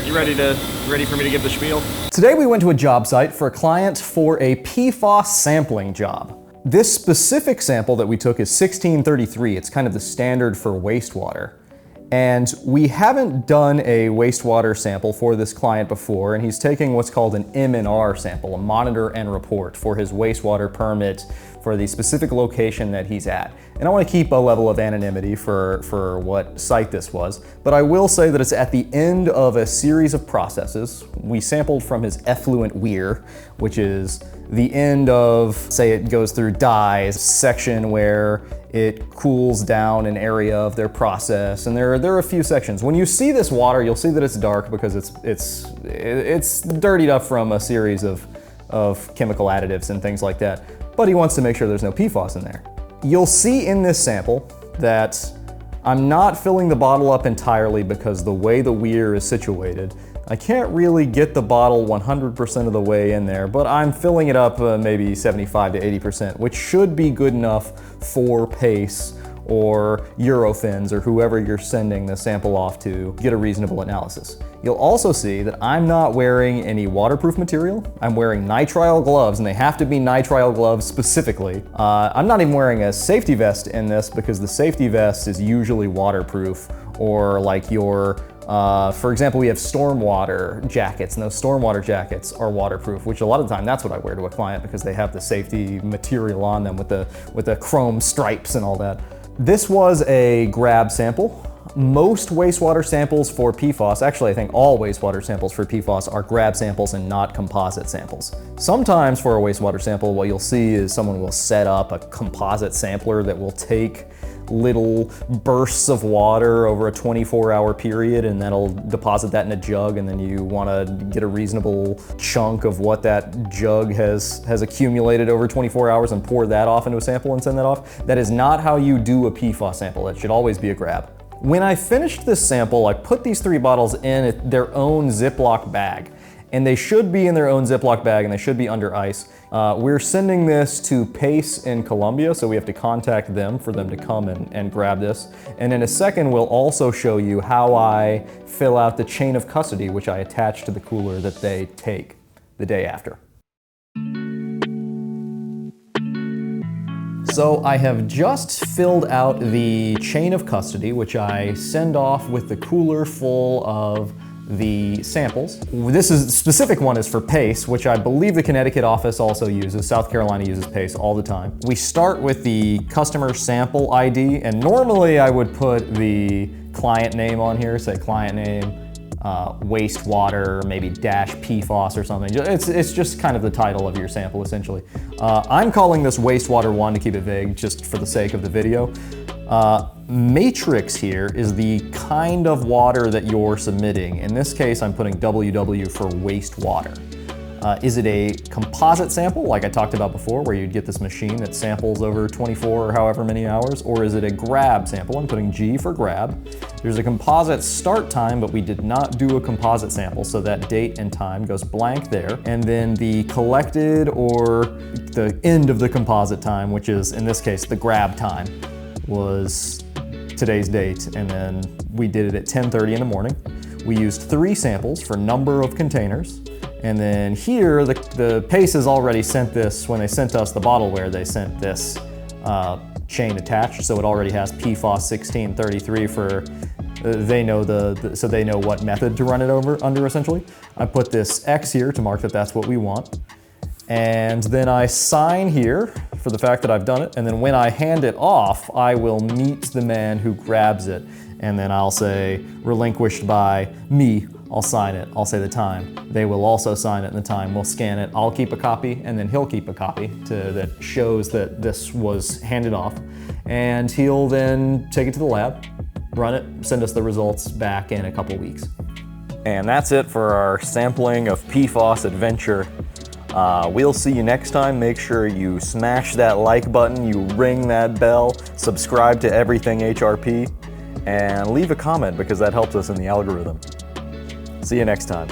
You ready for me to give the spiel? Today we went to a job site for a client for a PFAS sampling job. This specific sample that we took is 1633. It's kind of the standard for wastewater. And we haven't done a wastewater sample for this client before, and he's taking what's called an M&R sample, a monitor and report, for his wastewater permit for the specific location that he's at. And I want to keep a level of anonymity for what site this was, but I will say that it's at the end of a series of processes. We sampled from his effluent weir, which is the end of, say it goes through dyes, section where it cools down an area of their process, and there are a few sections. When you see this water, you'll see that it's dark because it's dirtied up from a series of chemical additives and things like that. But he wants to make sure there's no PFAS in there. You'll see in this sample that I'm not filling the bottle up entirely because the way the weir is situated, I can't really get the bottle 100% of the way in there, but I'm filling it up maybe 75 to 80%, which should be good enough for PACE or Eurofins or whoever you're sending the sample off to get a reasonable analysis. You'll also see that I'm not wearing any waterproof material. I'm wearing nitrile gloves, and they have to be nitrile gloves specifically. I'm not even wearing a safety vest in this because the safety vest is usually waterproof, or like your for example, we have stormwater jackets, and those stormwater jackets are waterproof, which a lot of the time that's what I wear to a client because they have the safety material on them with the chrome stripes and all that. This was a grab sample. Most wastewater samples for PFAS, actually I think all wastewater samples for PFAS are grab samples and not composite samples. Sometimes for a wastewater sample, what you'll see is someone will set up a composite sampler that will take little bursts of water over a 24-hour period, and that'll deposit that in a jug, and then you want to get a reasonable chunk of what that jug has accumulated over 24 hours and pour that off into a sample and send that off. That is not how you do a PFAS sample. That should always be a grab. When I finished this sample, I put these 3 bottles in their own Ziploc bag. And they should be in their own Ziploc bag, and they should be under ice. We're sending this to PACE in Colombia, so we have to contact them for them to come and grab this. And in a second, we'll also show you how I fill out the chain of custody, which I attach to the cooler that they take the day after. So I have just filled out the chain of custody, which I send off with the cooler full of the samples. This specific one is for PACE, which I believe the Connecticut office also uses. South Carolina uses PACE all the time. We start with the customer sample ID, and normally I would put the client name on here, say client name, wastewater, maybe dash PFAS or something. It's just kind of the title of your sample, essentially. I'm calling this wastewater 1 to keep it vague, just for the sake of the video. Matrix here is the kind of water that you're submitting. In this case, I'm putting WW for wastewater. Is it a composite sample, like I talked about before, where you'd get this machine that samples over 24 or however many hours? Or is it a grab sample? I'm putting G for grab. There's a composite start time, but we did not do a composite sample, so that date and time goes blank there. And then the collected or the end of the composite time, which is, in this case, the grab time, was today's date, and then we did it at 10:30 in the morning. We used 3 samples for number of containers, and then here the PACE has already sent this. When they sent us the bottleware, they sent this chain attached, so it already has PFAS 1633 for they know so they know what method to run it under essentially. I put this X here to mark that that's what we want. And then I sign here for the fact that I've done it, and then when I hand it off, I will meet the man who grabs it, and then I'll say, relinquished by me. I'll sign it, I'll say the time. They will also sign it and the time. We'll scan it, I'll keep a copy, and then he'll keep a copy that shows that this was handed off. And he'll then take it to the lab, run it, send us the results back in a couple weeks. And that's it for our sampling of PFAS adventure. We'll see you next time. Make sure you smash that like button, you ring that bell, subscribe to everything HRP, and leave a comment because that helps us in the algorithm. See you next time.